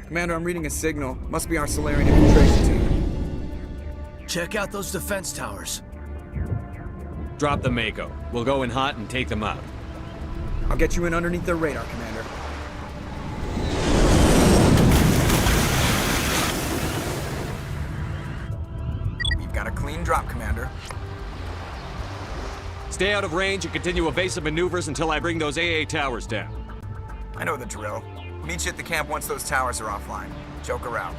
Commander, I'm reading a signal. Must be our Salarian infiltration team. Check out those defense towers. Drop the Mako. We'll go in hot and take them out. I'll get you in underneath their radar, Commander. We've got a clean drop, Commander. Stay out of range and continue evasive maneuvers until I bring those AA towers down. I know the drill. Meet you at the camp once those towers are offline. Joker out.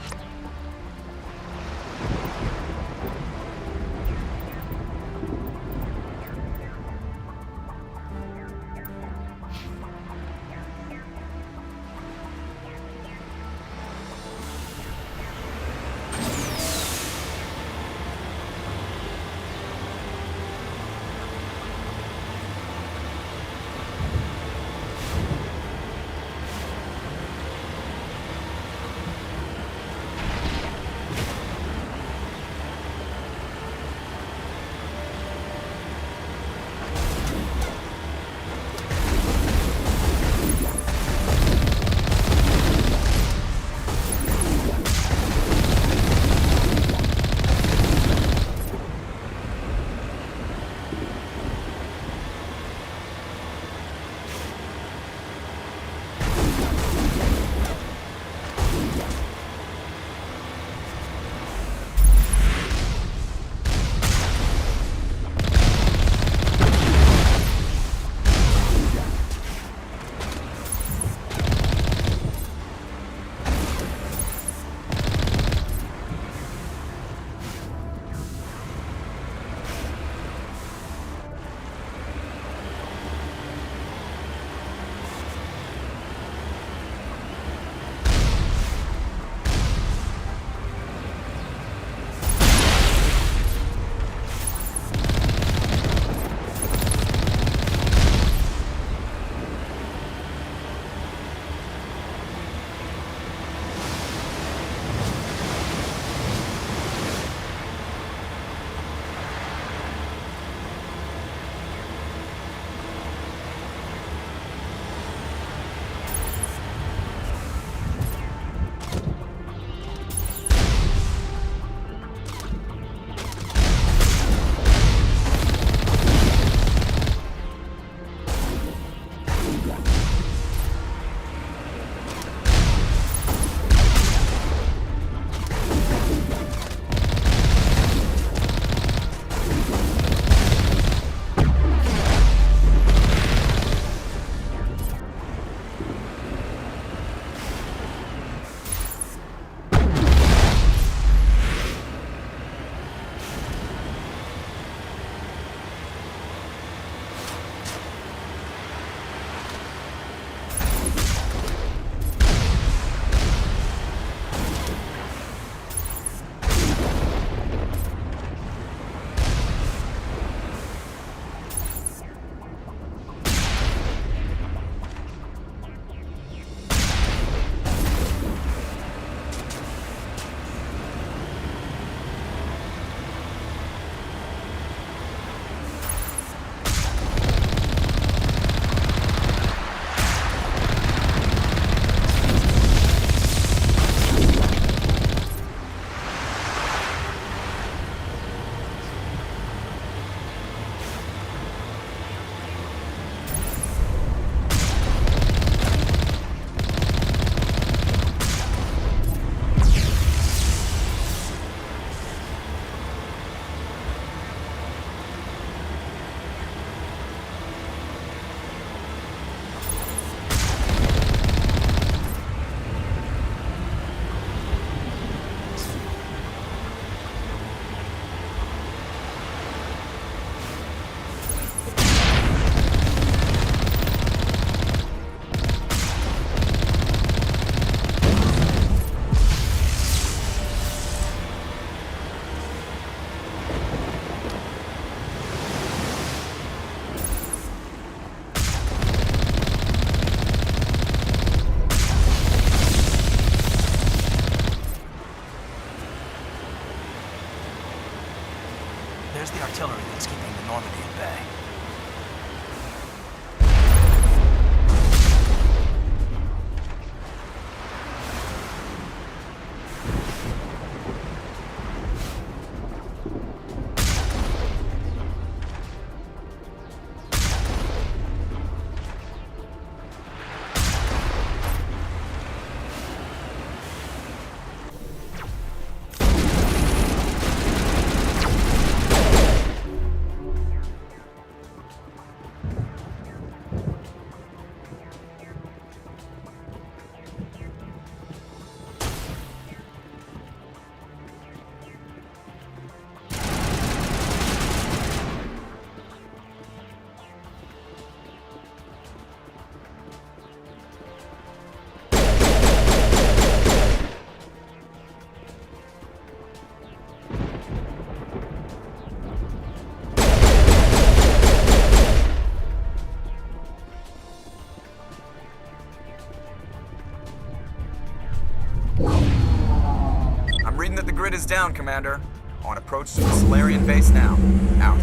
down, Commander. On approach to the Salarian base now. Out.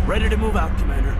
Ready to move out, Commander.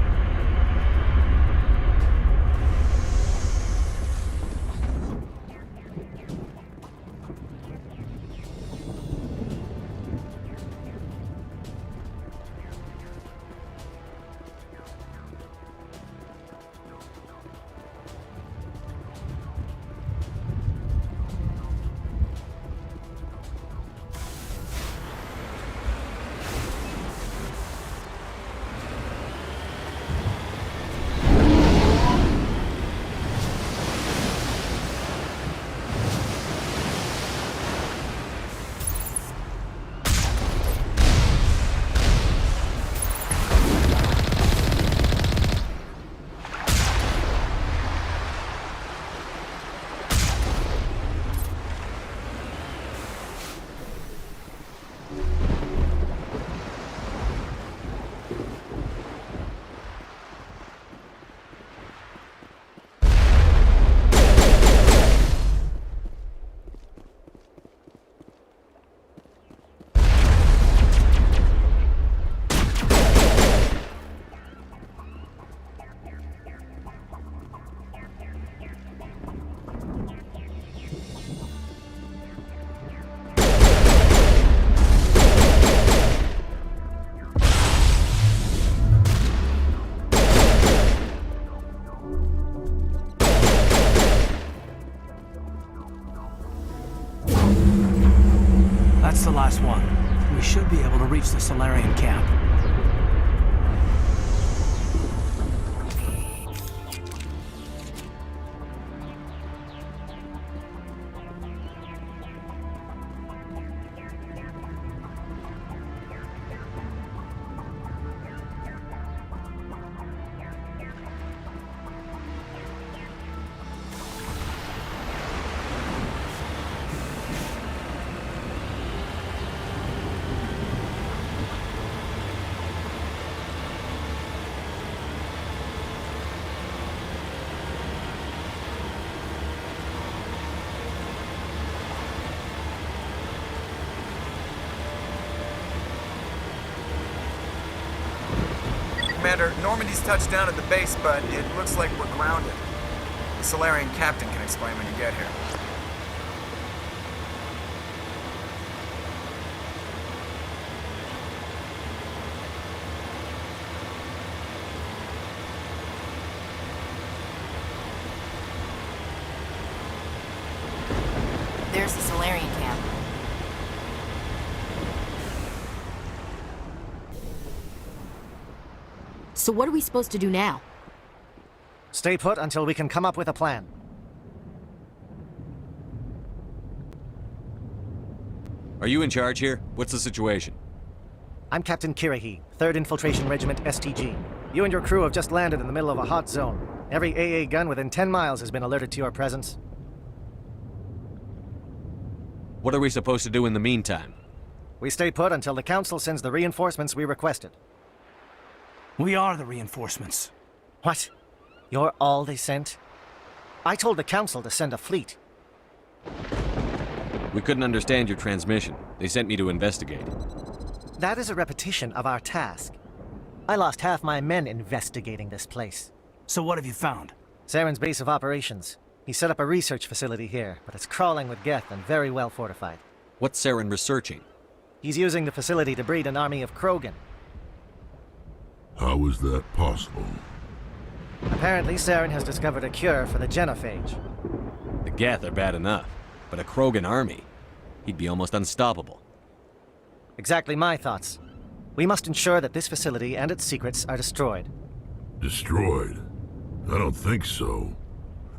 That's the last one. We should be able to reach the Salarian camp. Commander, Normandy's touched down at the base, but it looks like we're grounded. The Salarian captain can explain when you get here. There's the Salarian camp. So what are we supposed to do now? Stay put until we can come up with a plan. Are you in charge here? What's the situation? I'm Captain Kirahi, 3rd Infiltration Regiment STG. You and your crew have just landed in the middle of a hot zone. Every AA gun within 10 miles has been alerted to your presence. What are we supposed to do in the meantime? We stay put until the Council sends the reinforcements we requested. We are the reinforcements. What? You're all they sent? I told the Council to send a fleet. We couldn't understand your transmission. They sent me to investigate. That is a repetition of our task. I lost half my men investigating this place. So what have you found? Saren's base of operations. He set up a research facility here, but it's crawling with Geth and very well fortified. What's Saren researching? He's using the facility to breed an army of Krogan. How is that possible? Apparently, Saren has discovered a cure for the genophage. The Geth are bad enough, but a Krogan army? He'd be almost unstoppable. Exactly my thoughts. We must ensure that this facility and its secrets are destroyed. Destroyed? I don't think so.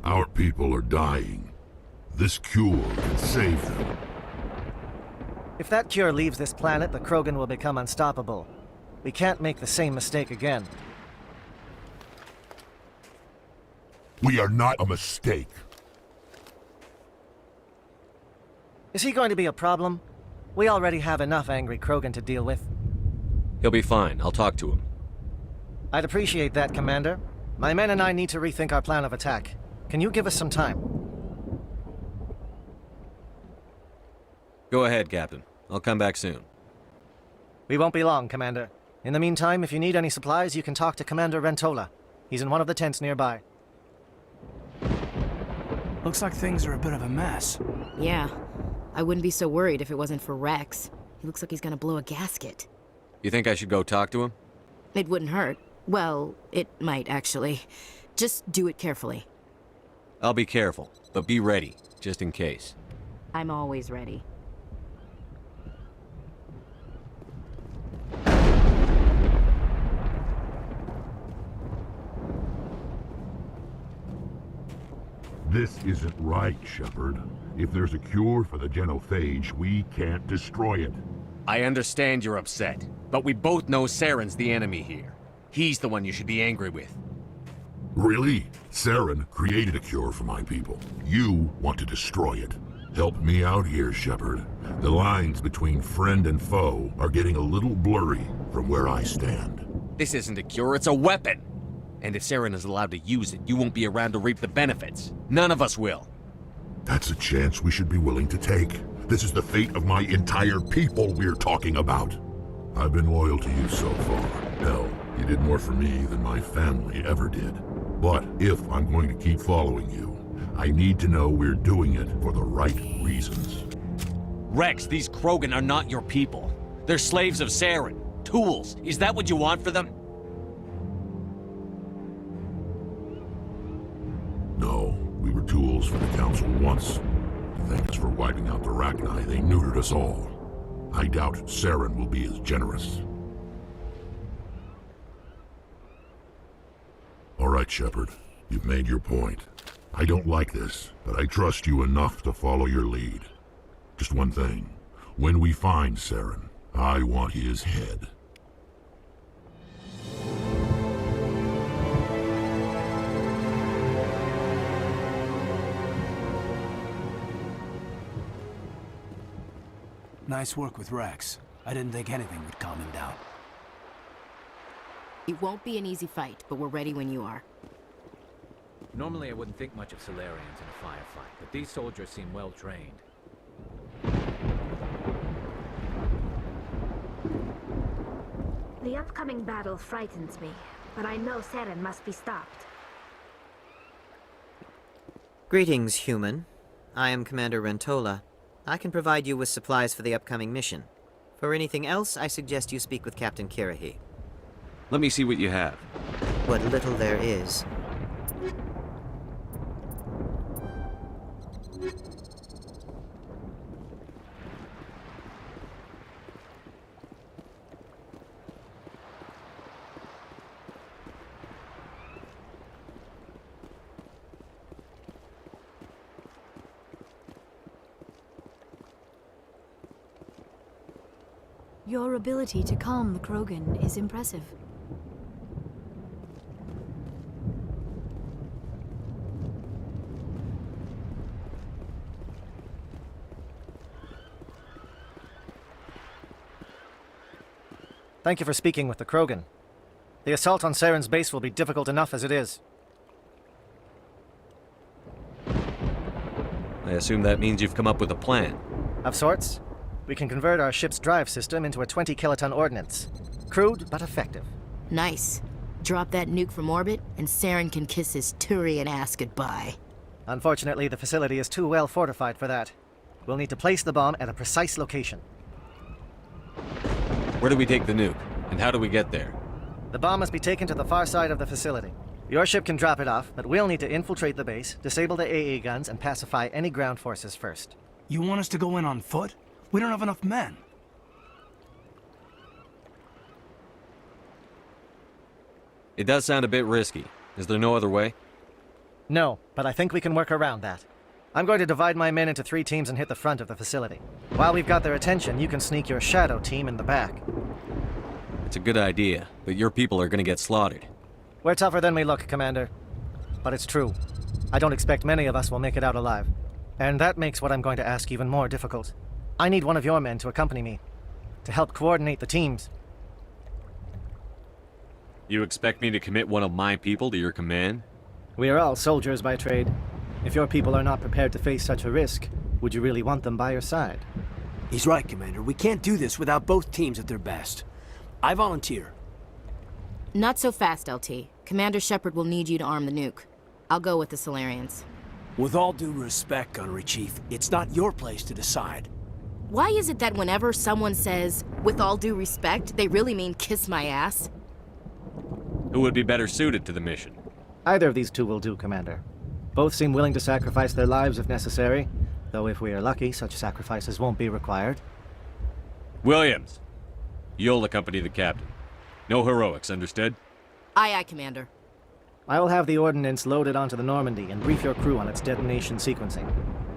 Our people are dying. This cure can save them. If that cure leaves this planet, the Krogan will become unstoppable. We can't make the same mistake again. We are not a mistake. Is he going to be a problem? We already have enough angry Krogan to deal with. He'll be fine. I'll talk to him. I'd appreciate that, Commander. My men and I need to rethink our plan of attack. Can you give us some time? Go ahead, Captain. I'll come back soon. We won't be long, Commander. In the meantime, if you need any supplies, you can talk to Commander Jan1mal. He's in one of the tents nearby. Looks like things are a bit of a mess. Yeah. I wouldn't be so worried if it wasn't for Rex. He looks like he's gonna blow a gasket. You think I should go talk to him? It wouldn't hurt. Well, it might, actually. Just do it carefully. I'll be careful, but be ready, just in case. I'm always ready. This isn't right, Shepard. If there's a cure for the genophage, we can't destroy it. I understand you're upset, but we both know Saren's the enemy here. He's the one you should be angry with. Really? Saren created a cure for my people. You want to destroy it. Help me out here, Shepard. The lines between friend and foe are getting a little blurry from where I stand. This isn't a cure, it's a weapon! And if Saren is allowed to use it, you won't be around to reap the benefits. None of us will. That's a chance we should be willing to take. This is the fate of my entire people we're talking about. I've been loyal to you so far. Hell, you did more for me than my family ever did. But if I'm going to keep following you, I need to know we're doing it for the right reasons. Rex, these Krogan are not your people. They're slaves of Saren. Tools. Is that what you want for them? No, we were tools for the Council once. Thanks for wiping out the Rachni, they neutered us all. I doubt Saren will be as generous. All right, Shepard. You've made your point. I don't like this, but I trust you enough to follow your lead. Just one thing. When we find Saren, I want his head. Nice work with Rex. I didn't think anything would calm him down. It won't be an easy fight, but we're ready when you are. Normally I wouldn't think much of Salarians in a firefight, but these soldiers seem well trained. The upcoming battle frightens me, but I know Saren must be stopped. Greetings, human. I am Commander Jan1mal. I can provide you with supplies for the upcoming mission. For anything else, I suggest you speak with Captain Kirrahe. Let me see what you have. What little there is. Your ability to calm the Krogan is impressive. Thank you for speaking with the Krogan. The assault on Saren's base will be difficult enough as it is. I assume that means you've come up with a plan. Of sorts. We can convert our ship's drive system into a 20-kiloton ordnance. Crude, but effective. Nice. Drop that nuke from orbit, and Saren can kiss his Turian ass goodbye. Unfortunately, the facility is too well fortified for that. We'll need to place the bomb at a precise location. Where do we take the nuke? And how do we get there? The bomb must be taken to the far side of the facility. Your ship can drop it off, but we'll need to infiltrate the base, disable the AA guns, and pacify any ground forces first. You want us to go in on foot? We don't have enough men. It does sound a bit risky. Is there no other way? No, but I think we can work around that. I'm going to divide my men into 3 teams and hit the front of the facility. While we've got their attention, you can sneak your shadow team in the back. It's a good idea, but your people are gonna get slaughtered. We're tougher than we look, Commander. But it's true. I don't expect many of us will make it out alive. And that makes what I'm going to ask even more difficult. I need one of your men to accompany me, to help coordinate the teams. You expect me to commit one of my people to your command? We are all soldiers by trade. If your people are not prepared to face such a risk, would you really want them by your side? He's right, Commander. We can't do this without both teams at their best. I volunteer. Not so fast, LT. Commander Shepard will need you to arm the nuke. I'll go with the Solarians. With all due respect, Gunnery Chief, it's not your place to decide. Why is it that whenever someone says, with all due respect, they really mean kiss my ass? Who would be better suited to the mission? Either of these two will do, Commander. Both seem willing to sacrifice their lives if necessary, though if we are lucky, such sacrifices won't be required. Williams, you'll accompany the captain. No heroics, understood? Aye, aye, Commander. I will have the ordnance loaded onto the Normandy and brief your crew on its detonation sequencing.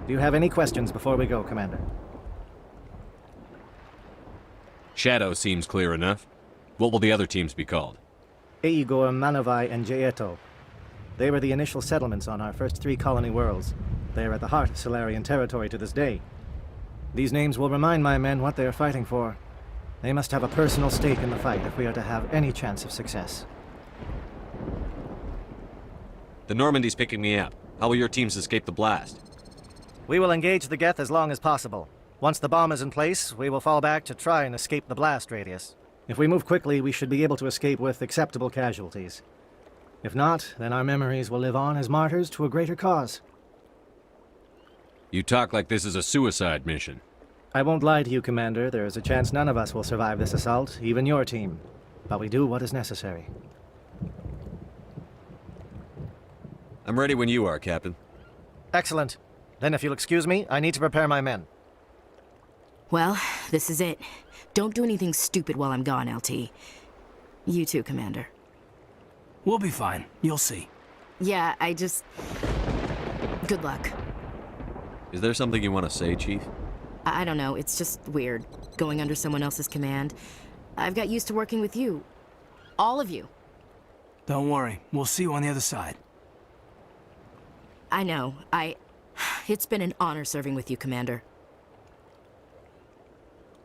Do you have any questions before we go, Commander? Shadow seems clear enough. What will the other teams be called? Igor, Manovai, and Jaeto. They were the initial settlements on our first 3 colony worlds. They are at the heart of Solarian territory to this day. These names will remind my men what they are fighting for. They must have a personal stake in the fight if we are to have any chance of success. The Normandy's picking me up. How will your teams escape the blast? We will engage the Geth as long as possible. Once the bomb is in place, we will fall back to try and escape the blast radius. If we move quickly, we should be able to escape with acceptable casualties. If not, then our memories will live on as martyrs to a greater cause. You talk like this is a suicide mission. I won't lie to you, Commander. There is a chance none of us will survive this assault, even your team. But we do what is necessary. I'm ready when you are, Captain. Excellent. Then if you'll excuse me, I need to prepare my men. Well, this is it. Don't do anything stupid while I'm gone, LT. You too, Commander. We'll be fine. You'll see. Yeah, good luck. Is there something you want to say, Chief? I don't know, it's just weird, going under someone else's command. I've got used to working with you. All of you. Don't worry. We'll see you on the other side. I know. It's been an honor serving with you, Commander.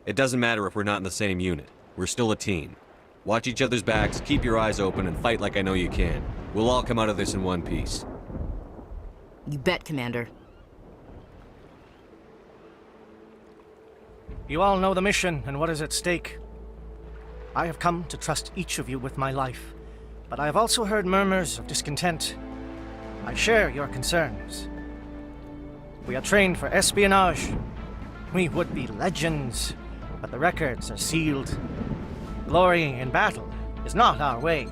It doesn't matter if we're not in the same unit. We're still a team. Watch each other's backs, keep your eyes open, and fight like I know you can. We'll all come out of this in one piece. You bet, Commander. You all know the mission and what is at stake. I have come to trust each of you with my life, but I have also heard murmurs of discontent. I share your concerns. We are trained for espionage. We would be legends, but the records are sealed. Glory in battle is not our way.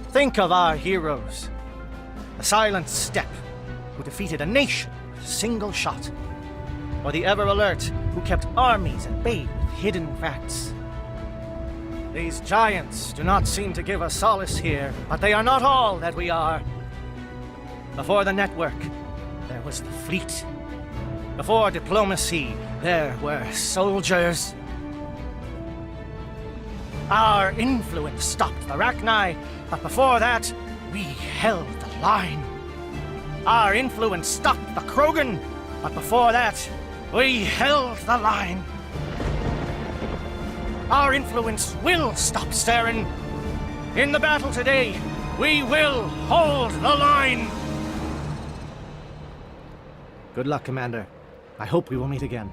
Think of our heroes. The Silent Step, who defeated a nation with a single shot. Or the Ever Alert, who kept armies at bay with hidden facts. These giants do not seem to give us solace here, but they are not all that we are. Before the network, there was the fleet. Before diplomacy, there were soldiers. Our influence stopped the Rachni, but before that, we held the line. Our influence stopped the Krogan, but before that, we held the line. Our influence will stop Saren. In the battle today, we will hold the line. Good luck, Commander. I hope we will meet again.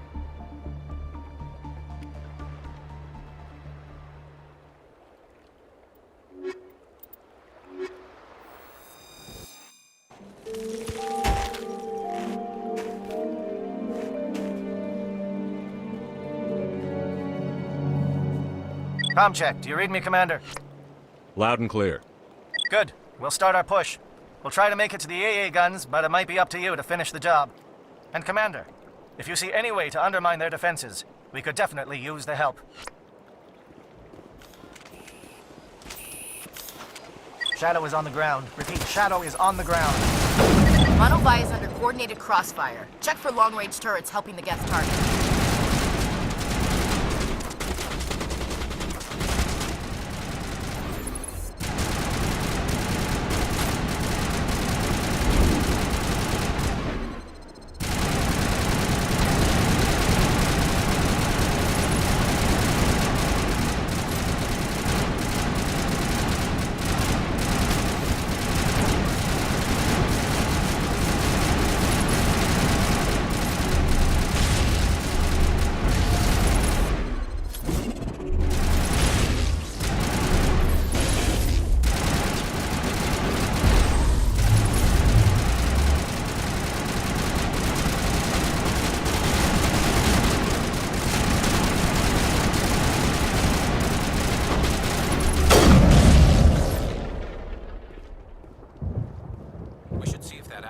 Comm check. Do you read me, Commander? Loud and clear. Good. We'll start our push. We'll try to make it to the AA guns, but it might be up to you to finish the job. And Commander, if you see any way to undermine their defenses, we could definitely use the help. Shadow is on the ground. Repeat, Shadow is on the ground. Manovai is under coordinated crossfire. Check for long-range turrets helping the Geth target.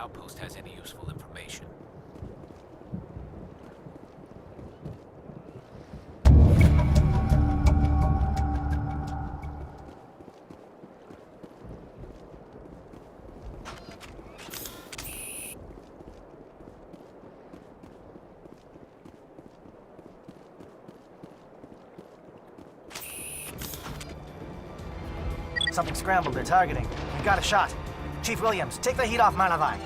outpost has any useful information. Something scrambled. They're targeting. We got a shot. Chief Williams, take the heat off Malavai.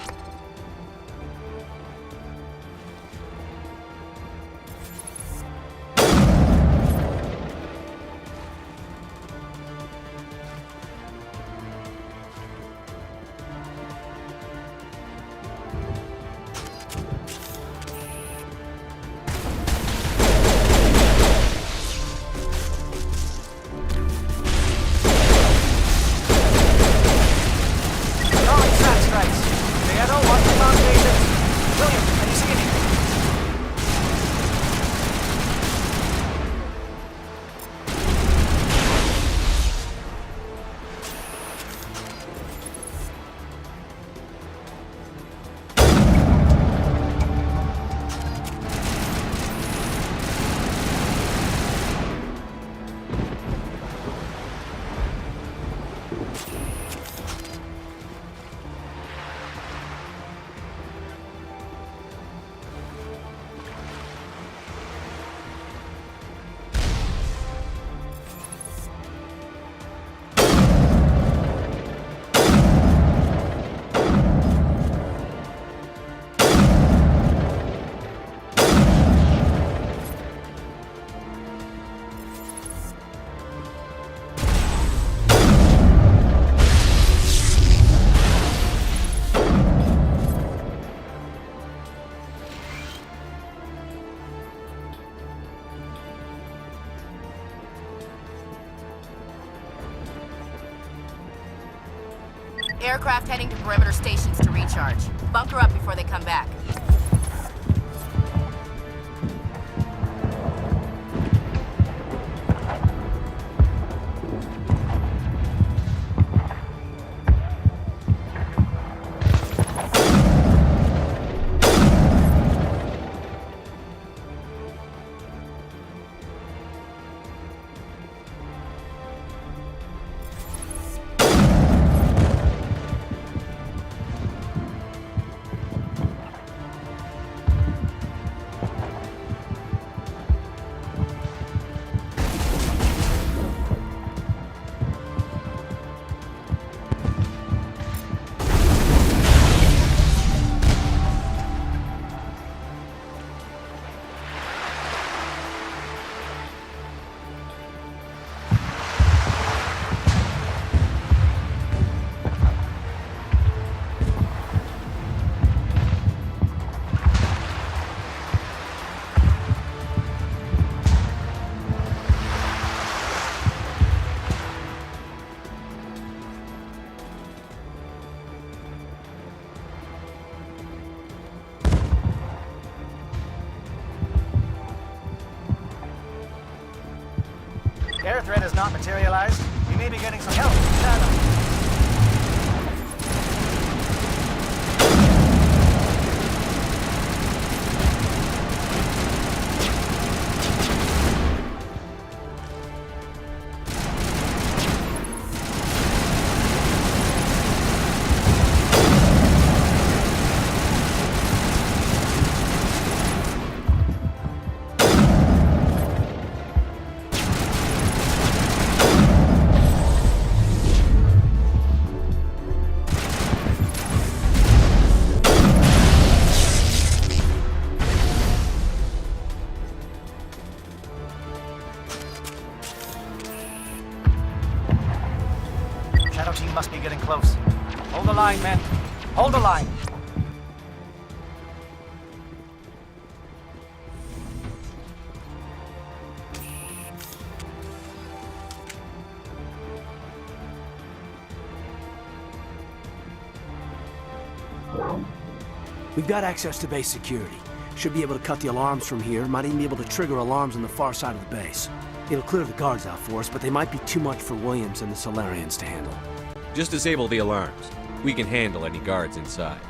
Aircraft heading to perimeter stations to recharge. Bunker up before they come back. Air threat has not materialized. We may be getting some help from Shadow. Shadow team must be getting close. Hold the line, men. Hold the line. We've got access to base security. Should be able to cut the alarms from here. Might even be able to trigger alarms on the far side of the base. It'll clear the guards out for us, but they might be too much for Williams and the Solarians to handle. Just disable the alarms. We can handle any guards inside.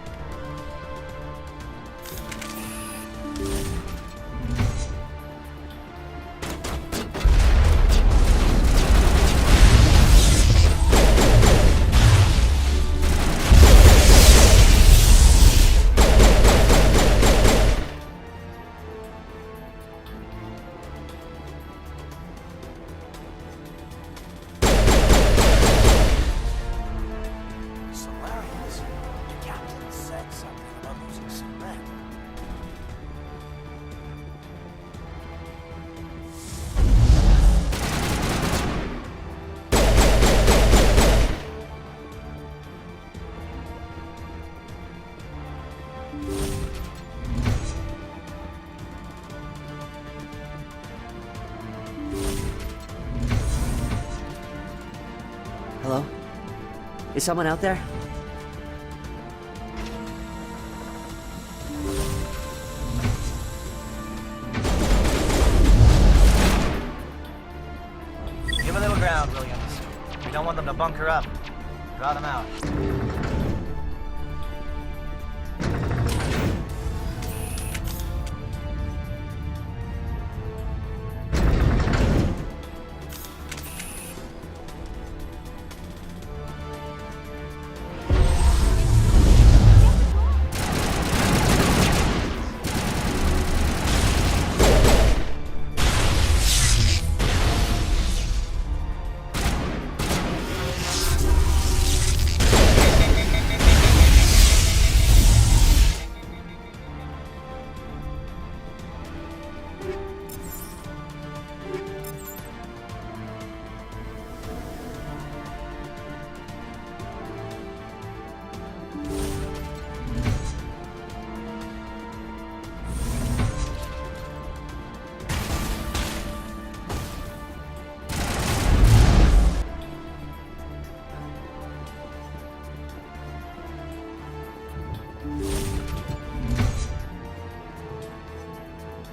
something about losing some men. Hello? Is someone out there? Give a little ground, Williams. We don't want them to bunker up. Draw them out.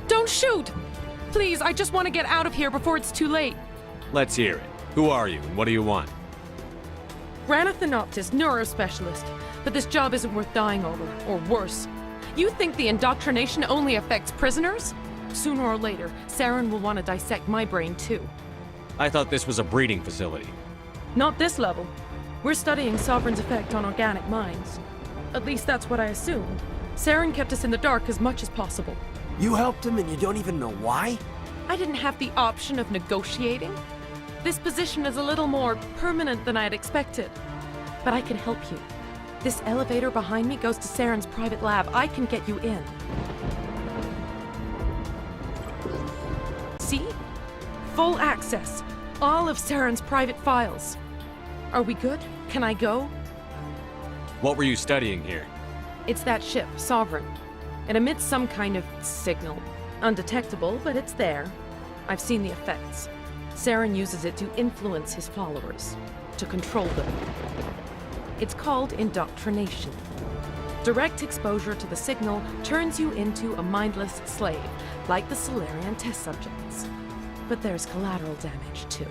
Don't shoot! Please, I just want to get out of here before it's too late. Let's hear it. Who are you, and what do you want? Ranathanoptis, neurospecialist. But this job isn't worth dying over, or worse. You think the indoctrination only affects prisoners? Sooner or later, Saren will want to dissect my brain too. I thought this was a breeding facility. Not this level. We're studying Sovereign's effect on organic minds. At least that's what I assume. Saren kept us in the dark as much as possible. You helped him and you don't even know why? I didn't have the option of negotiating. This position is a little more permanent than I had expected. But I can help you. This elevator behind me goes to Saren's private lab. I can get you in. See? Full access. All of Saren's private files. Are we good? Can I go? What were you studying here? It's that ship, Sovereign. It emits some kind of signal. Undetectable, but it's there. I've seen the effects. Saren uses it to influence his followers, to control them. It's called indoctrination. Direct exposure to the signal turns you into a mindless slave, like the Salarian test subjects. But there's collateral damage, too.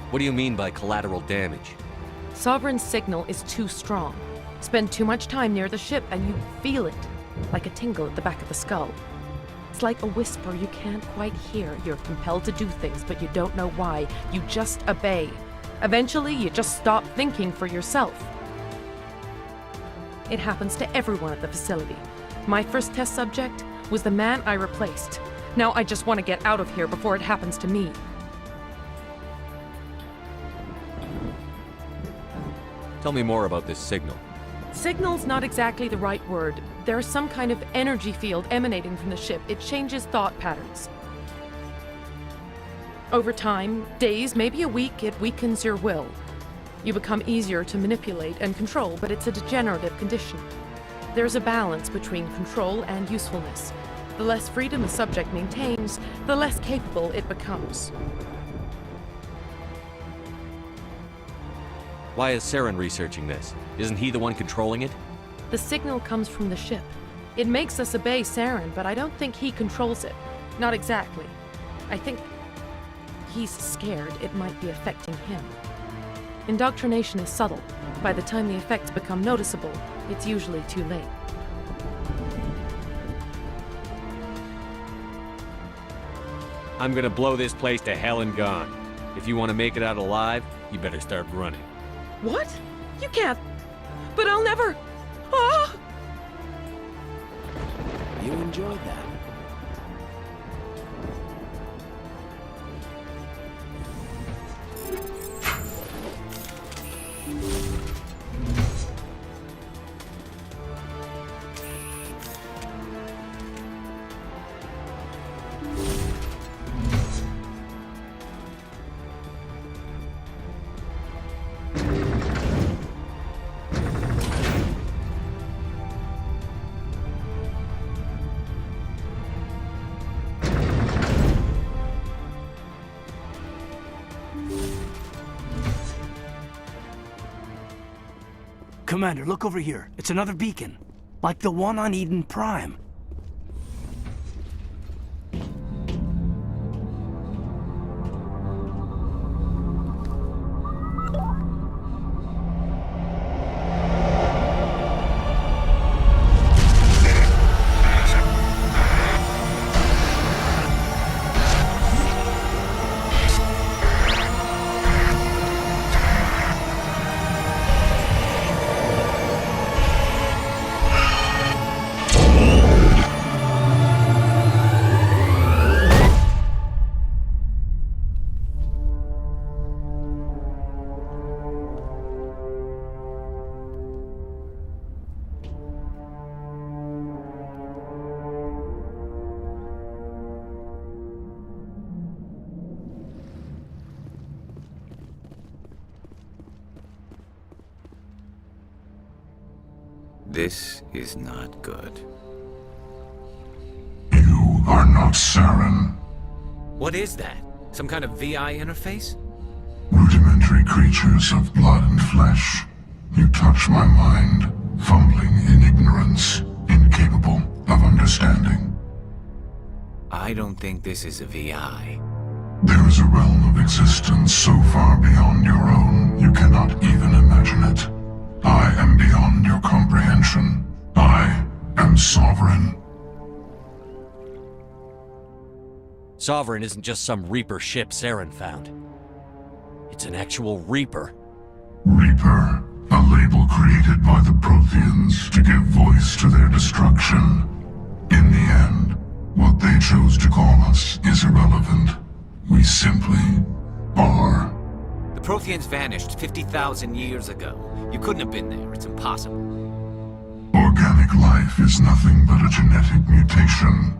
What do you mean by collateral damage? Sovereign's signal is too strong. Spend too much time near the ship and you feel it, like a tingle at the back of the skull. It's like a whisper you can't quite hear. You're compelled to do things, but you don't know why. You just obey. Eventually, you just stop thinking for yourself. It happens to everyone at the facility. My first test subject was the man I replaced. Now I just want to get out of here before it happens to me. Tell me more about this signal. Signal's not exactly the right word. There's some kind of energy field emanating from the ship. It changes thought patterns. Over time, days, maybe a week, it weakens your will. You become easier to manipulate and control, but it's a degenerative condition. There's a balance between control and usefulness. The less freedom the subject maintains, the less capable it becomes. Why is Saren researching this? Isn't he the one controlling it? The signal comes from the ship. It makes us obey Saren, but I don't think he controls it. Not exactly. I think he's scared it might be affecting him. Indoctrination is subtle. By the time the effects become noticeable, it's usually too late. I'm gonna blow this place to hell and gone. If you want to make it out alive, you better start running. What? You can't. But I'll never. Ah! You enjoyed that. Commander, look over here. It's another beacon. Like the one on Eden Prime. This is not good. You are not Saren. What is that? Some kind of VI interface? Rudimentary creatures of blood and flesh. You touch my mind, fumbling in ignorance, incapable of understanding. I don't think this is a VI. There is a realm of existence so far beyond your own, you cannot even imagine it. I am beyond your comprehension. I am sovereign. Sovereign isn't just some Reaper ship Saren found. It's an actual Reaper. Reaper, a label created by the Protheans to give voice to their destruction. In the end, what they chose to call us is irrelevant. We simply are. The Protheans vanished 50,000 years ago. You couldn't have been there. It's impossible. Organic life is nothing but a genetic mutation.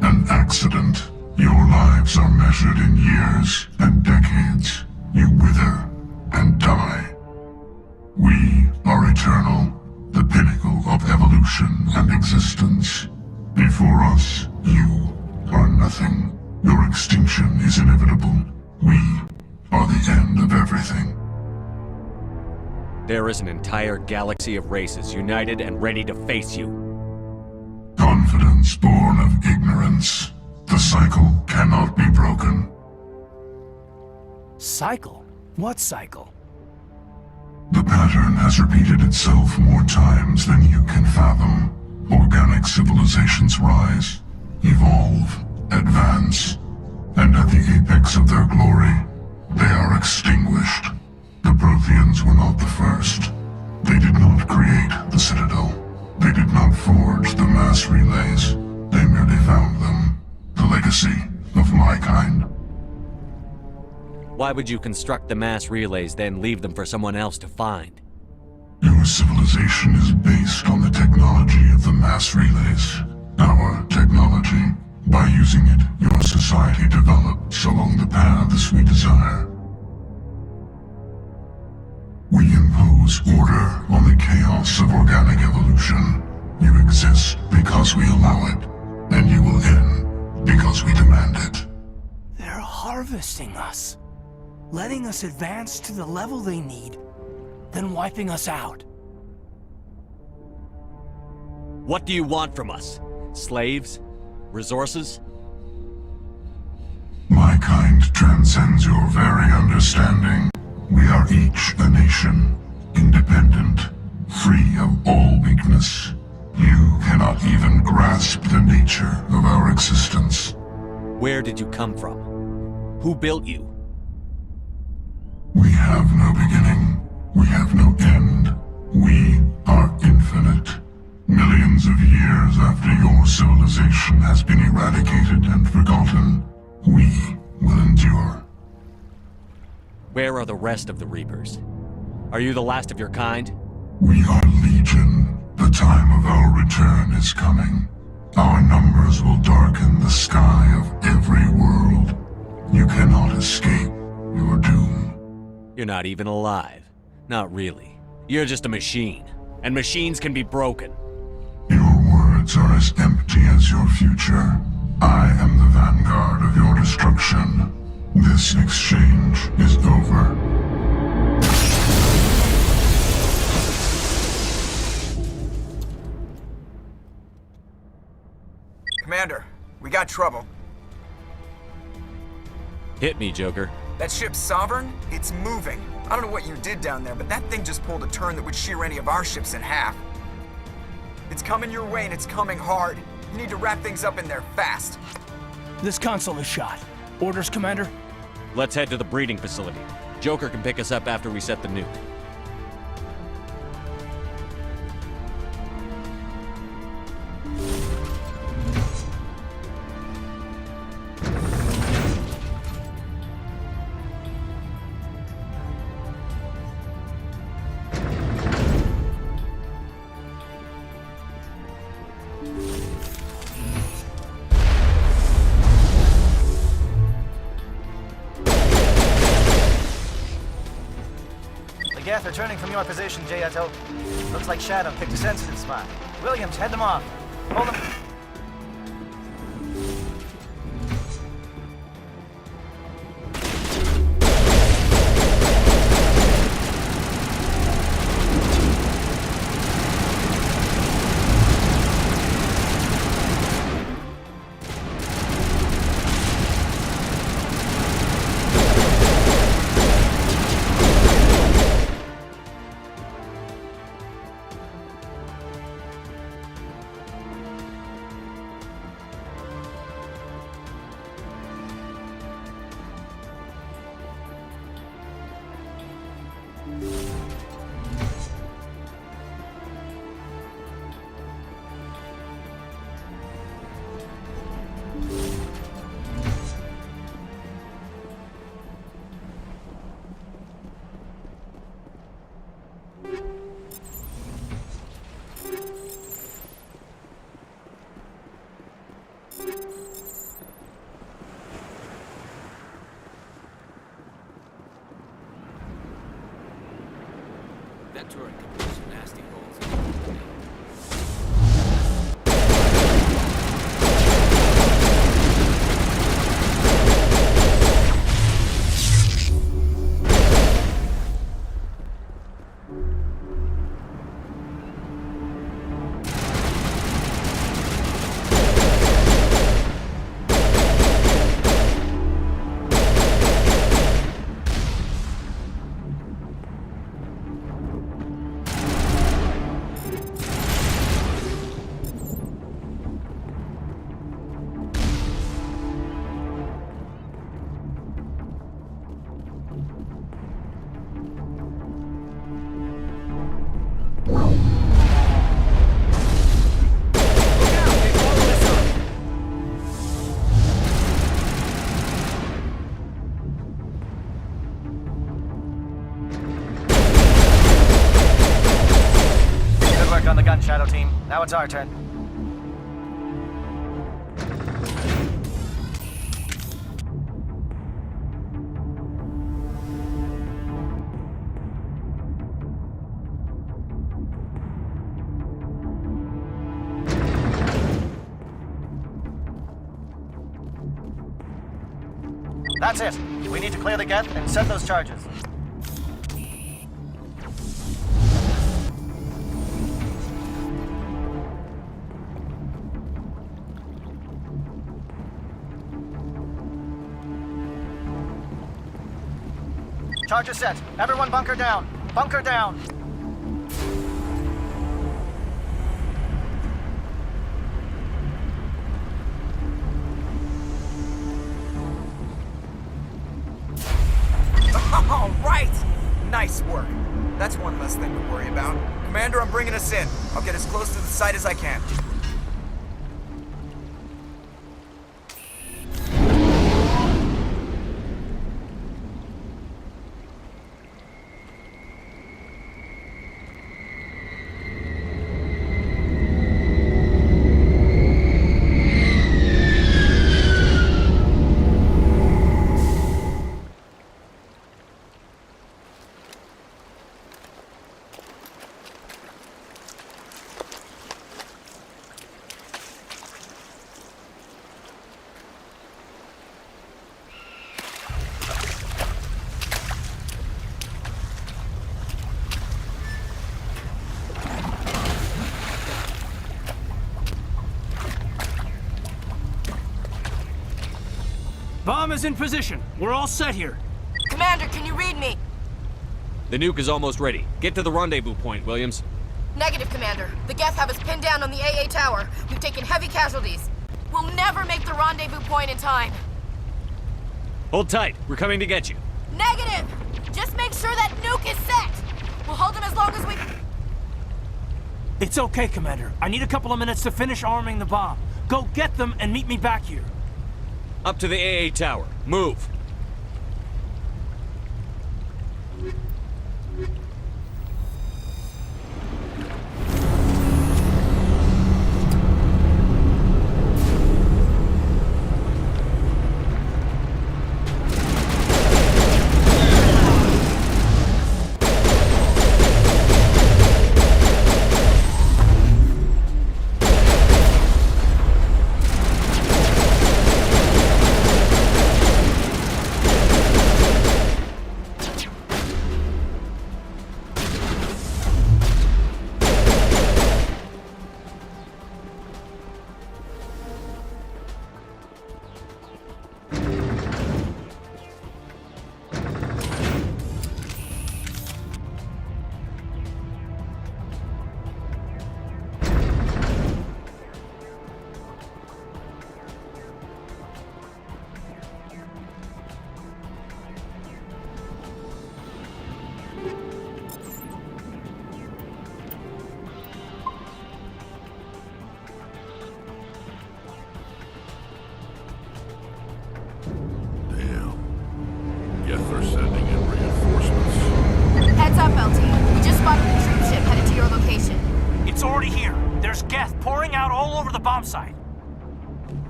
An accident. Your lives are measured in years and decades. You wither and die. We are eternal, the pinnacle of evolution and existence. Before us, you are nothing. Your extinction is inevitable. We are the end of everything. There is an entire galaxy of races united and ready to face you. Confidence born of ignorance. The cycle cannot be broken. Cycle? What cycle? The pattern has repeated itself more times than you can fathom. Organic civilizations rise, evolve, advance, and at the apex of their glory, they are extinguished. The Protheans were not the first. They did not create the Citadel. They did not forge the mass relays. They merely found them. The legacy of my kind. Why would you construct the mass relays, then leave them for someone else to find? Your civilization is based on the technology of the mass relays. Our technology. By using it, your society develops along the paths we desire. We impose order on the chaos of organic evolution. You exist because we allow it, and you will end because we demand it. They're harvesting us. Letting us advance to the level they need, then wiping us out. What do you want from us? Slaves? Resources? My kind transcends your very understanding. We are each a nation, independent, free of all weakness. You cannot even grasp the nature of our existence. Where did you come from? Who built you? We have no beginning. We have no end. We are infinite. Millions of years after your civilization has been eradicated and forgotten, we will endure. Where are the rest of the Reapers? Are you the last of your kind? We are Legion. The time of our return is coming. Our numbers will darken the sky of every world. You cannot escape your doom. You're not even alive. Not really. You're just a machine. And machines can be broken. Your words are as empty as your future. I am the Vanguard of your destruction. This exchange is over. Commander, we got trouble. Hit me, Joker. That ship's Sovereign? It's moving. I don't know what you did down there, but that thing just pulled a turn that would shear any of our ships in half. It's coming your way and it's coming hard. You need to wrap things up in there fast. This console is shot. Orders, Commander? Let's head to the breeding facility. Joker can pick us up after we set the nuke. Geth returning from your position, J.Ato. Looks like Shadow picked a sensitive spot. Williams, head them off. Hold them. That turret could do some nasty rolls. On the gun, Shadow Team. Now it's our turn. That's it. We need to clear the Geth and set those charges. Charge is set. Everyone bunker down. Bunker down. All right! Nice work. That's one less thing to worry about. Commander, I'm bringing us in. I'll get as close to the site as I can. Bomb is in position. We're all set here. Commander, can you read me? The nuke is almost ready. Get to the rendezvous point, Williams. Negative, Commander. The Geth have us pinned down on the AA tower. We've taken heavy casualties. We'll never make the rendezvous point in time. Hold tight. We're coming to get you. Negative! Just make sure that nuke is set! We'll hold them as long as we... It's okay, Commander. I need a couple of minutes to finish arming the bomb. Go get them and meet me back here. Up to the AA tower. Move.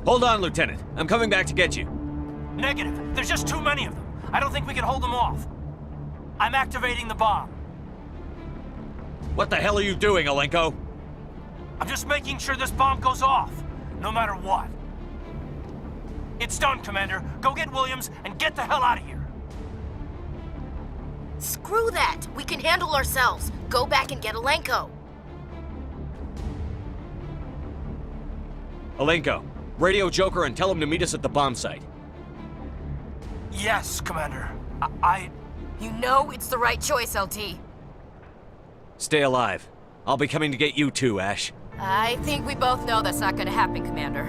Hold on, Lieutenant. I'm coming back to get you. Negative. There's just too many of them. I don't think we can hold them off. I'm activating the bomb. What the hell are you doing, Alenko? I'm just making sure this bomb goes off, no matter what. It's done, Commander. Go get Williams and get the hell out of here. Screw that! We can handle ourselves. Go back and get Alenko. Alenko, radio Joker and tell him to meet us at the bomb site. Yes, Commander. You know it's the right choice, LT. Stay alive. I'll be coming to get you too, Ash. I think we both know that's not gonna happen, Commander.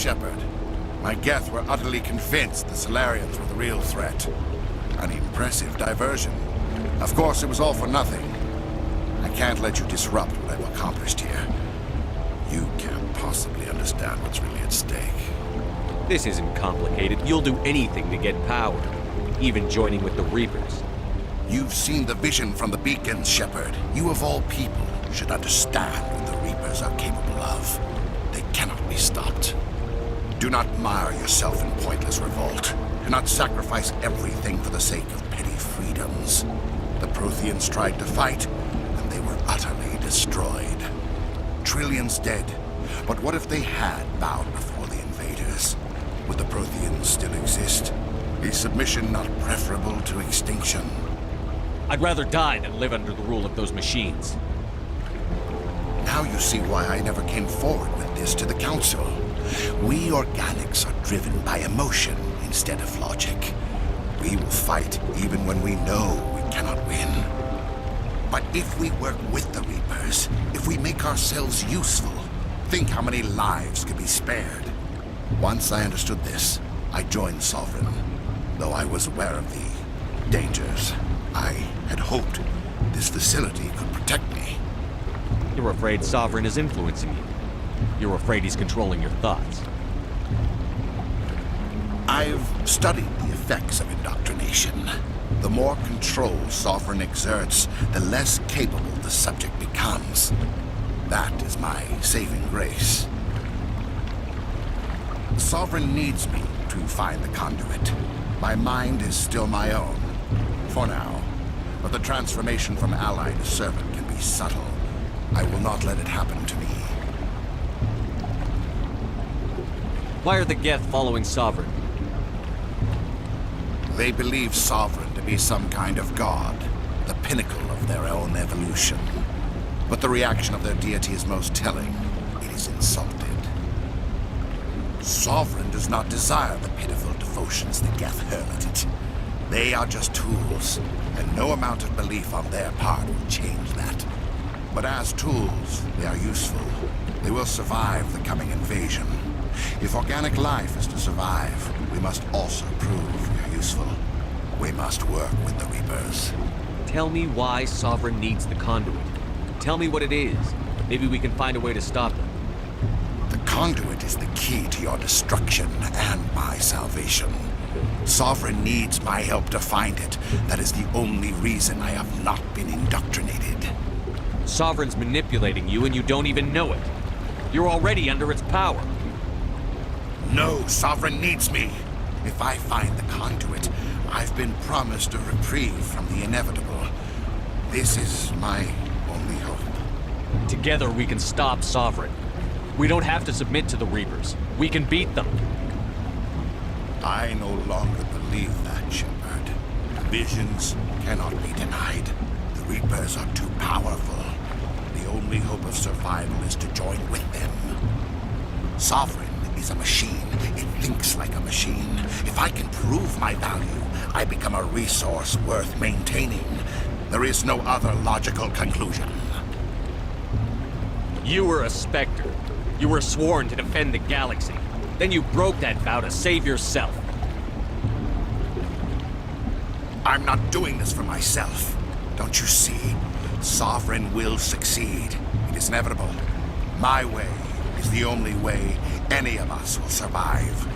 Shepard. My Geth were utterly convinced the Salarians were the real threat. An impressive diversion. Of course, it was all for nothing. I can't let you disrupt what I've accomplished here. You can't possibly understand what's really at stake. This isn't complicated. You'll do anything to get power, even joining with the Reapers. You've seen the vision from the beacons, Shepard. You of all people should understand what the Reapers are capable of. They cannot be stopped. Do not mire yourself in pointless revolt. Do not sacrifice everything for the sake of petty freedoms. The Protheans tried to fight, and they were utterly destroyed. Trillions dead, But what if they had bowed before the invaders? Would the Protheans still exist? Is submission not preferable to extinction? I'd rather die than live under the rule of those machines. Now you see why I never came forward with this to the Council. We organics are driven by emotion instead of logic. We will fight even when we know we cannot win. But if we work with the Reapers, if we make ourselves useful, think how many lives could be spared. Once I understood this, I joined Sovereign. Though I was aware of the dangers, I had hoped this facility could protect me. You're afraid Sovereign is influencing you. You're afraid he's controlling your thoughts. I've studied the effects of indoctrination. The more control Sovereign exerts, the less capable the subject becomes. That is my saving grace. Sovereign needs me to find the conduit. My mind is still my own, for now. But the transformation from ally to servant can be subtle. I will not let it happen to me. Why are the Geth following Sovereign? They believe Sovereign to be some kind of god, the pinnacle of their own evolution. But the reaction of their deity is most telling. It is insulted. Sovereign does not desire the pitiful devotions the Geth hurl at it. They are just tools, and no amount of belief on their part will change that. But as tools, they are useful. They will survive the coming invasion. If organic life is to survive, we must also prove we are useful. We must work with the Reapers. Tell me why Sovereign needs the conduit. Tell me what it is. Maybe we can find a way to stop them. The conduit is the key to your destruction and my salvation. Sovereign needs my help to find it. That is the only reason I have not been indoctrinated. Sovereign's manipulating you and you don't even know it. You're already under its power. No, Sovereign needs me. If I find the conduit, I've been promised a reprieve from the inevitable. This is my only hope. Together we can stop Sovereign. We don't have to submit to the Reapers. We can beat them. I no longer believe that, Shepard. Visions cannot be denied. The Reapers are too powerful. The only hope of survival is to join with them. Sovereign is a machine. It thinks like a machine. If I can prove my value, I become a resource worth maintaining. There is no other logical conclusion. You were a Spectre. You were sworn to defend the galaxy. Then you broke that vow to save yourself. I'm not doing this for myself. Don't you see? Sovereign will succeed. It is inevitable. My way is the only way any of us will survive.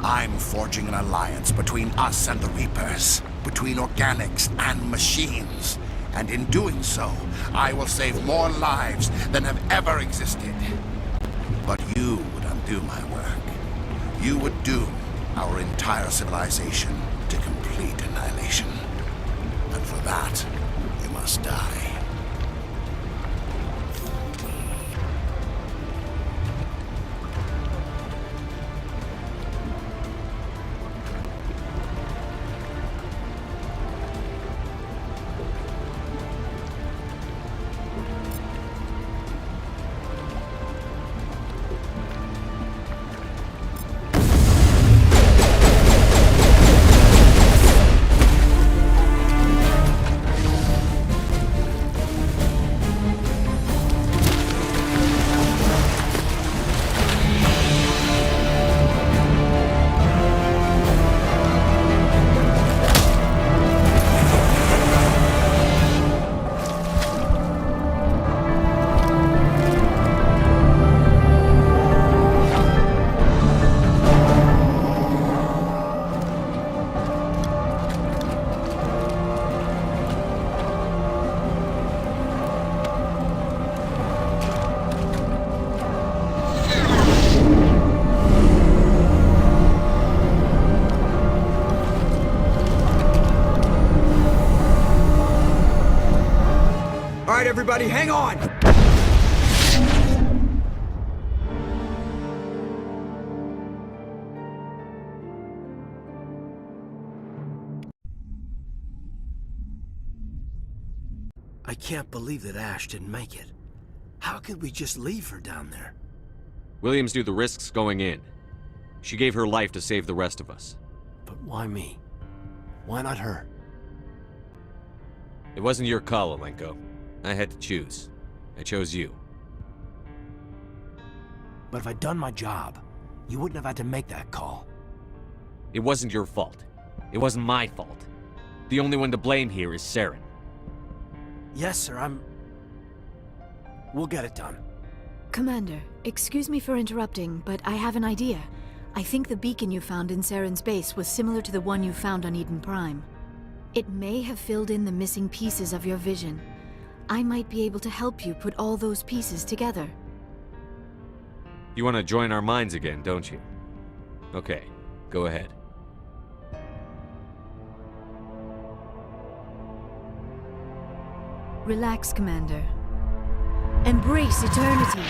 I'm forging an alliance between us and the Reapers, between organics and machines. And in doing so, I will save more lives than have ever existed. But you would undo my work. You would doom our entire civilization to complete annihilation. And for that, you must die. Everybody, hang on! I can't believe that Ash didn't make it. How could we just leave her down there? Williams knew the risks going in. She gave her life to save the rest of us. But why me? Why not her? It wasn't your call, Alenko. I had to choose. I chose you. But if I'd done my job, you wouldn't have had to make that call. It wasn't your fault. It wasn't my fault. The only one to blame here is Saren. Yes, sir, We'll get it done. Commander, excuse me for interrupting, but I have an idea. I think the beacon you found in Saren's base was similar to the one you found on Eden Prime. It may have filled in the missing pieces of your vision. I might be able to help you put all those pieces together. You want to join our minds again, don't you? Okay, go ahead. Relax, Commander. Embrace eternity.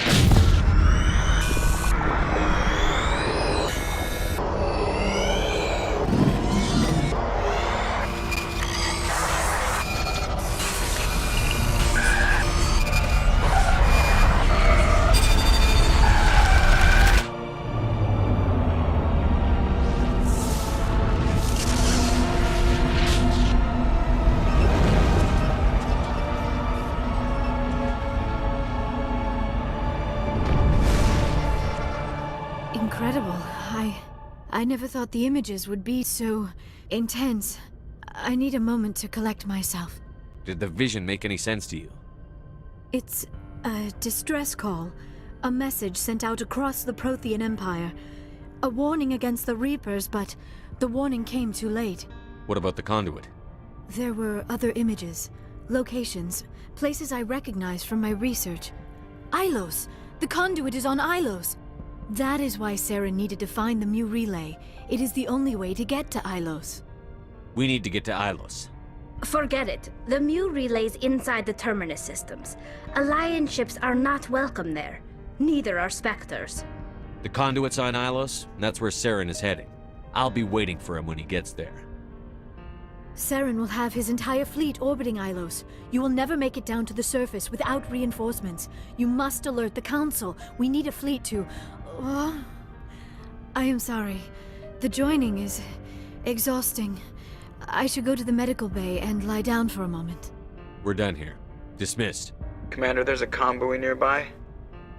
Incredible. I never thought the images would be so intense. I need a moment to collect myself. Did the vision make any sense to you? It's a distress call. A message sent out across the Prothean Empire. A warning against the Reapers, but the warning came too late. What about the conduit? There were other images, locations, places I recognized from my research. Ilos! The conduit is on Ilos! That is why Saren needed to find the Mu relay. It is the only way to get to Ilos. We need to get to Ilos. Forget it. The Mu relay's inside the Terminus systems. Alliance ships are not welcome there. Neither are Spectres. The conduit's on Ilos, and that's where Saren is heading. I'll be waiting for him when he gets there. Saren will have his entire fleet orbiting Ilos. You will never make it down to the surface without reinforcements. You must alert the Council. We need a fleet to... Oh, I am sorry. The joining is exhausting. I should go to the medical bay and lie down for a moment. We're done here. Dismissed. Commander, there's a convoy nearby.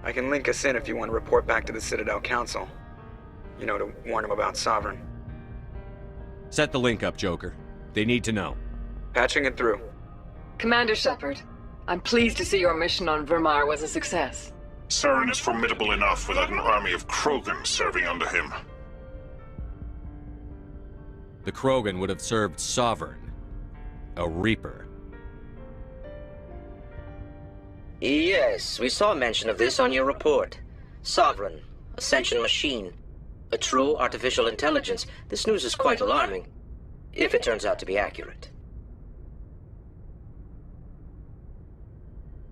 I can link us in if you want to report back to the Citadel Council. You know, to warn them about Sovereign. Set the link up, Joker. They need to know. Patching it through. Commander Shepard, I'm pleased to see your mission on Virmire was a success. Saren is formidable enough without an army of Krogan serving under him. The Krogan would have served Sovereign. A Reaper. Yes, we saw mention of this on your report. Sovereign, Ascension machine, a true artificial intelligence. This news is quite alarming, if it turns out to be accurate.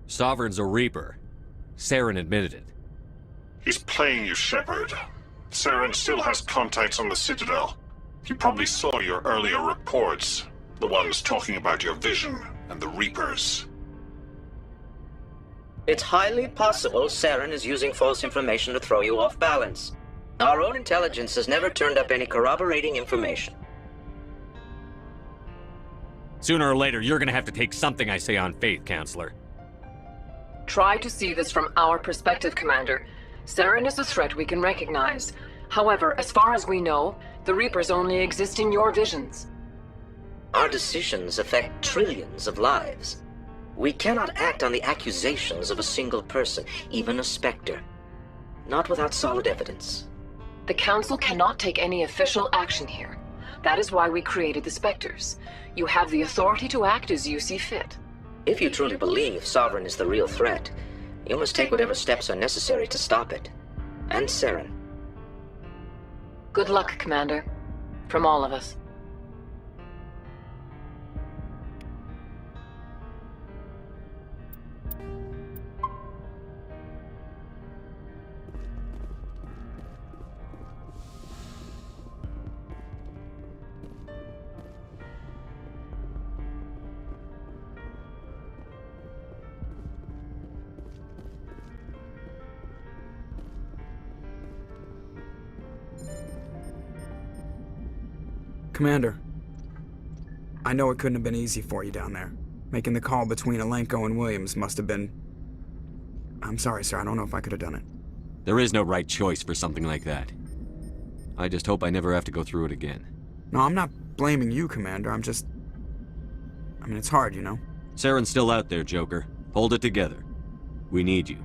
Sovereign's a Reaper. Saren admitted it. He's playing you, Shepard. Saren still has contacts on the Citadel. He probably saw your earlier reports, the ones talking about your vision and the Reapers. It's highly possible Saren is using false information to throw you off balance. Our own intelligence has never turned up any corroborating information. Sooner or later, you're gonna have to take something I say on faith, Counselor. Try to see this from our perspective, Commander. Saren is a threat we can recognize. However, as far as we know, the Reapers only exist in your visions. Our decisions affect trillions of lives. We cannot act on the accusations of a single person, even a Spectre. Not without solid evidence. The Council cannot take any official action here. That is why we created the Spectres. You have the authority to act as you see fit. If you truly believe Sovereign is the real threat, you must take whatever steps are necessary to stop it. And Saren. Good luck, Commander. From all of us. Commander, I know it couldn't have been easy for you down there. Making the call between Alenko and Williams must have been... I'm sorry, sir. I don't know if I could have done it. There is no right choice for something like that. I just hope I never have to go through it again. No, I'm not blaming you, Commander. I mean, it's hard, you know? Saren's still out there, Joker. Hold it together. We need you.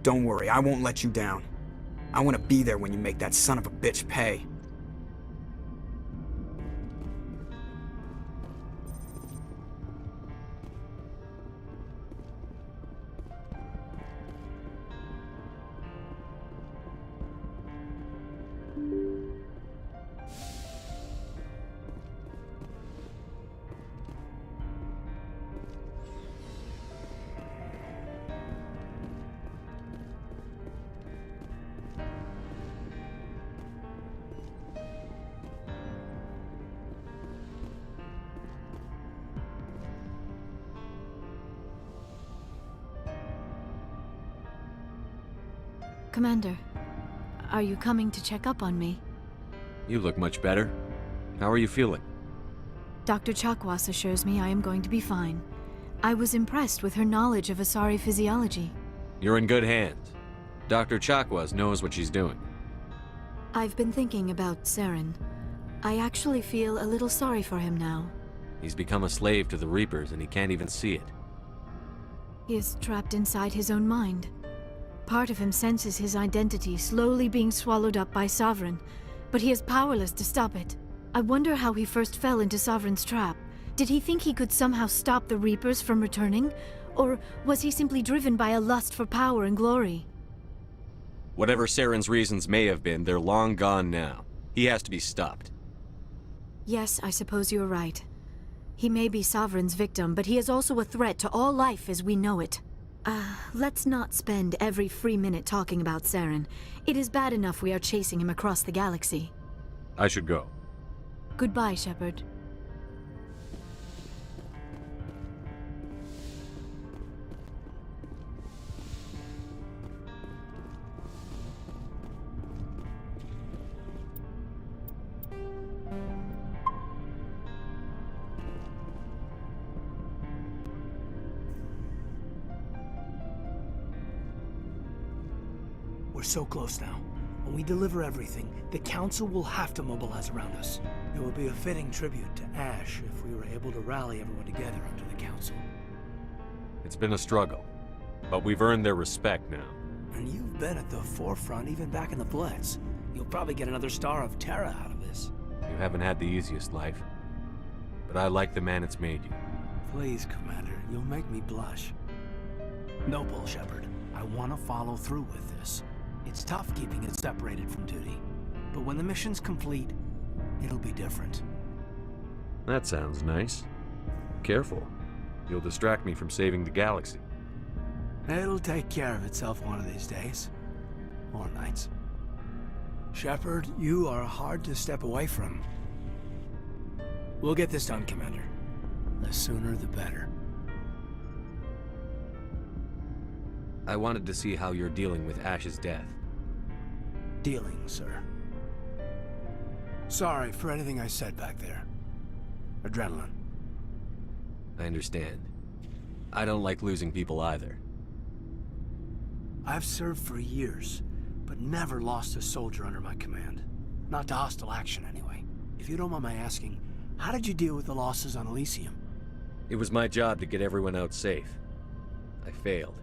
Don't worry, I won't let you down. I want to be there when you make that son of a bitch pay. Commander, are you coming to check up on me? You look much better. How are you feeling? Dr. Chakwas assures me I am going to be fine. I was impressed with her knowledge of Asari physiology. You're in good hands. Dr. Chakwas knows what she's doing. I've been thinking about Saren. I actually feel a little sorry for him now. He's become a slave to the Reapers and he can't even see it. He is trapped inside his own mind. Part of him senses his identity slowly being swallowed up by Sovereign, but he is powerless to stop it. I wonder how he first fell into Sovereign's trap. Did he think he could somehow stop the Reapers from returning? Or was he simply driven by a lust for power and glory? Whatever Saren's reasons may have been, they're long gone now. He has to be stopped. Yes, I suppose you're right. He may be Sovereign's victim, but he is also a threat to all life as we know it. Let's not spend every free minute talking about Saren. It is bad enough we are chasing him across the galaxy. I should go. Goodbye, Shepard. We're so close now. When we deliver everything, the Council will have to mobilize around us. It would be a fitting tribute to Ash if we were able to rally everyone together under the Council. It's been a struggle, but we've earned their respect now. And you've been at the forefront even back in the Blitz. You'll probably get another Star of Terra out of this. You haven't had the easiest life, but I like the man it's made you. Please, Commander, you'll make me blush. No bull, Shepard. I want to follow through with this. It's tough keeping it separated from duty, but when the mission's complete, it'll be different. That sounds nice. Careful. You'll distract me from saving the galaxy. It'll take care of itself one of these days. Or nights. Shepard, you are hard to step away from. We'll get this done, Commander. The sooner the better. I wanted to see how you're dealing with Ash's death. Dealing, sir. Sorry for anything I said back there. Adrenaline. I understand. I don't like losing people either. I've served for years, but never lost a soldier under my command. Not to hostile action, anyway. If you don't mind my asking, how did you deal with the losses on Elysium? It was my job to get everyone out safe. I failed.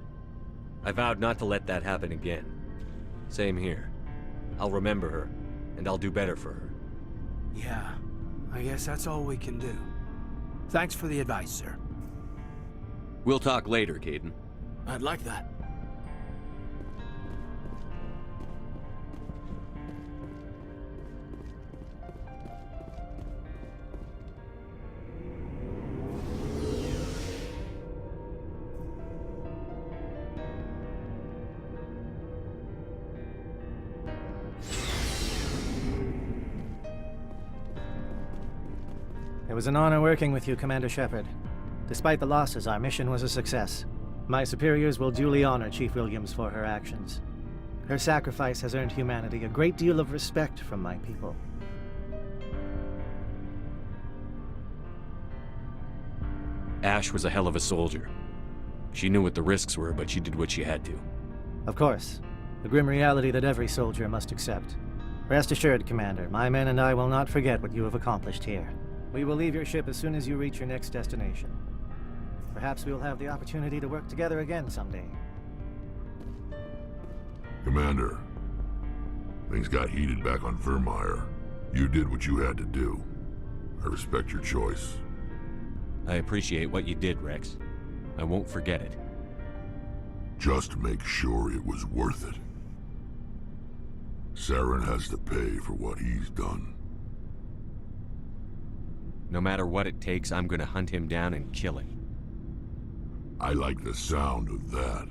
I vowed not to let that happen again. Same here. I'll remember her, and I'll do better for her. Yeah, I guess that's all we can do. Thanks for the advice, sir. We'll talk later, Kaidan. I'd like that. It was an honor working with you, Commander Shepard. Despite the losses, our mission was a success. My superiors will duly honor Chief Williams for her actions. Her sacrifice has earned humanity a great deal of respect from my people. Ash was a hell of a soldier. She knew what the risks were, but she did what she had to. Of course. The grim reality that every soldier must accept. Rest assured, Commander, my men and I will not forget what you have accomplished here. We will leave your ship as soon as you reach your next destination. Perhaps we will have the opportunity to work together again someday. Commander, things got heated back on Virmire. You did what you had to do. I respect your choice. I appreciate what you did, Rex. I won't forget it. Just make sure it was worth it. Saren has to pay for what he's done. No matter what it takes, I'm gonna hunt him down and kill him. I like the sound of that.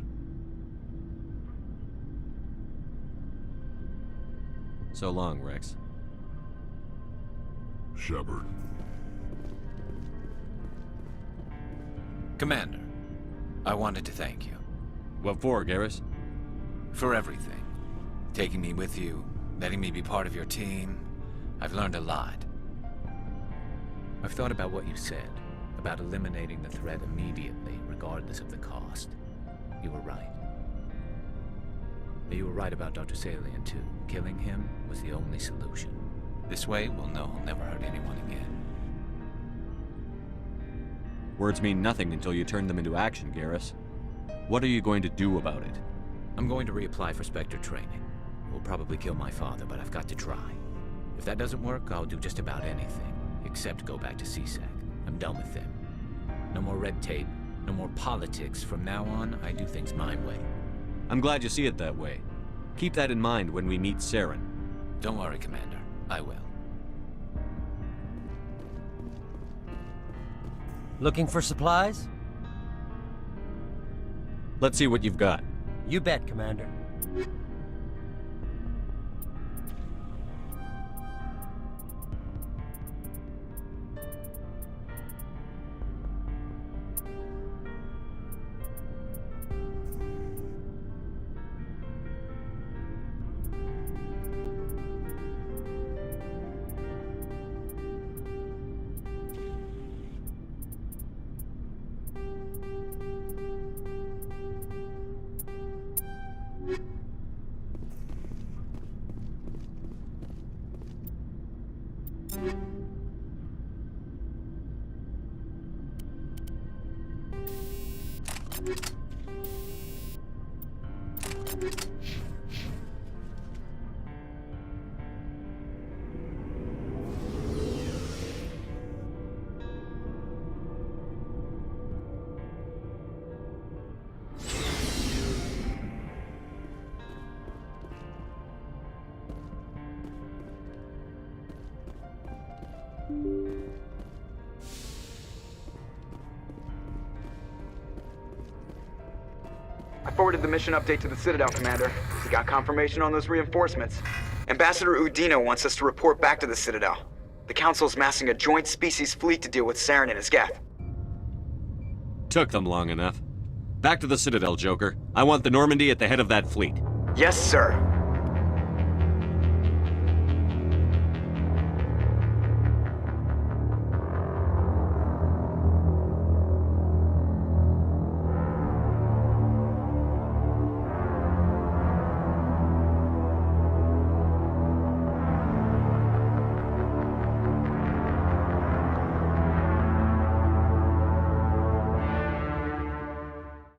So long, Rex. Shepard. Commander, I wanted to thank you. What for, Garrus? For everything. Taking me with you, letting me be part of your team. I've learned a lot. I've thought about what you said, about eliminating the threat immediately, regardless of the cost. You were right. But you were right about Dr. Salian, too. Killing him was the only solution. This way, we'll know he'll never hurt anyone again. Words mean nothing until you turn them into action, Garrus. What are you going to do about it? I'm going to reapply for Spectre training. It will probably kill my father, but I've got to try. If that doesn't work, I'll do just about anything, except go back to CSEC. I'm done with them. No more red tape, no more politics. From now on, I do things my way. I'm glad you see it that way. Keep that in mind when we meet Saren. Don't worry, Commander. I will. Looking for supplies? Let's see what you've got. You bet, Commander. I forwarded the mission update to the Citadel, Commander. We got confirmation on those reinforcements. Ambassador Udino wants us to report back to the Citadel. The Council's massing a joint species fleet to deal with Saren and his Geth. Took them long enough. Back to the Citadel, Joker. I want the Normandy at the head of that fleet. Yes, sir.